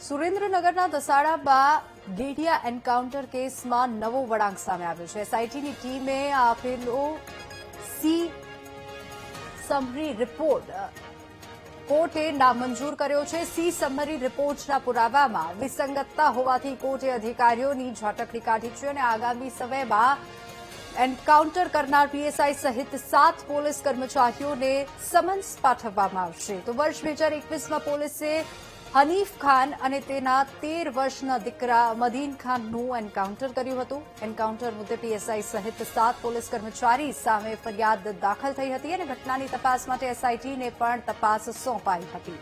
સુરેન્દ્રનગરના દસાડામાં ડેડિયા એન્કાઉન્ટર કેસમાં નવો વળાંક સામે આવ્યો છે. એસઆઈટીની ટીમે આપેલો સી સમરી રિપોર્ટ કોર્ટે નામંજૂર કર્યો છે. સી સમરી રિપોર્ટના પુરાવામાં વિસંગતતા હોવાથી કોર્ટે અધિકારીઓની ઝાટકડી કાઢી છે અને આગામી સમયમાં એન્કાઉન્ટર કરનાર પીએસઆઈ સહિત 7 પોલીસ કર્મચારીઓને સમન્સ પાઠવવામાં આવશે. તો વર્ષ 2021માં પોલીસે હનીફ ખાન અને તેના 13 વર્ષના દીકરા મદીન ખાનનું એન્કાઉન્ટર કર્યું હતું. એન્કાઉન્ટર મુદ્દે પીએસઆઈ સહિત 7 પોલીસ કર્મચારી સામે ફરિયાદ દાખલ થઈ હતી અને ઘટનાની તપાસ માટે એસઆઈટીને પણ તપાસ સોંપાઈ હતી.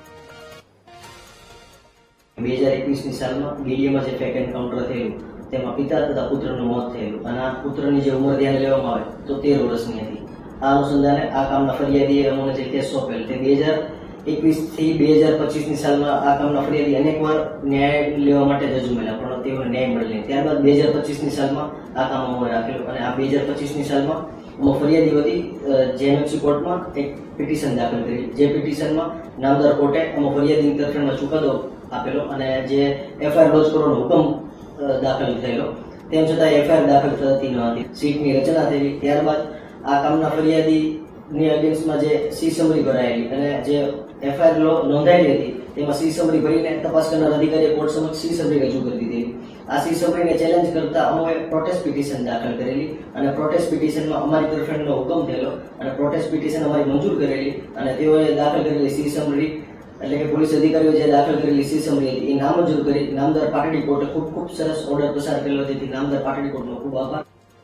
2021ની સાલમાં દિલ્હીમાં જે ફેક એન્કાઉન્ટર થયેલું તેમાં પિતા તથા પુત્રનું મોત થયેલું અને આ પુત્રની જે ઉંમર ધ્યાને લેવામાં આવે તો 13 વર્ષની હતી. આ અનુસંધાને આ કામના ફરિયાદીએ અમને જે કેસ સોંપેલ તે 2021 થી 2025ની સાલમાં આ કામના ફરિયાદી અનેકવાર ન્યાય લેવા માટે રજૂ મળ્યા પણ તેઓને ન્યાય મળેલ નહીં. ત્યારબાદ 2025ની સાલમાં આ કામ અમે રાખેલું અને આ 2025ની સાલમાં અમે ફરિયાદી વતી જેએમએફસી કોર્ટમાં એક પિટિશન દાખલ કરી. જે પિટિશનમાં નામદાર કોર્ટે અમે ફરિયાદીની તરફેણમાં ચુકાદો આપેલો અને જે એફઆઈઆર લોન્ચ કરવાનો હુકમ દાખલ થયેલો. તેમ છતાં એફઆઈઆર દાખલ થતી ન હતી. સીટની રચના થઈ. ત્યારબાદ આ કામના ફરિયાદીની અગેન્સ્ટમાં જે સી સમરી ભરાયેલી અને જે એફઆઈઆર નોંધાયેલી હતી તેમાં સી સમરી ભરીને તપાસ કરનાર અધિકારીએ કોર્ટ સમક્ષ સી સમરી રજૂ કરી દીધી. આ સી સમરીને ચેલેન્જ કરતા અમે પ્રોટેસ્ટ પિટિશન દાખલ કરેલી અને પ્રોટેસ્ટ પિટિશનમાં અમારી તરફેણનો હુકમ થયેલો અને પ્રોટેસ્ટ પિટિશન અમારી મંજૂર કરેલી અને તેઓએ દાખલ કરેલી સી સમરી એટલે કે પોલીસ અધિકારીઓ જે દાખલ કરેલી સી સમરી હતી એ નામંજૂર કરી નામદાર પાટડી કોર્ટે ખૂબ સરસ ઓર્ડર પસાર કરેલો. તેથી નામદાર પાટડી કોર્ટનો ખૂબ આભાર.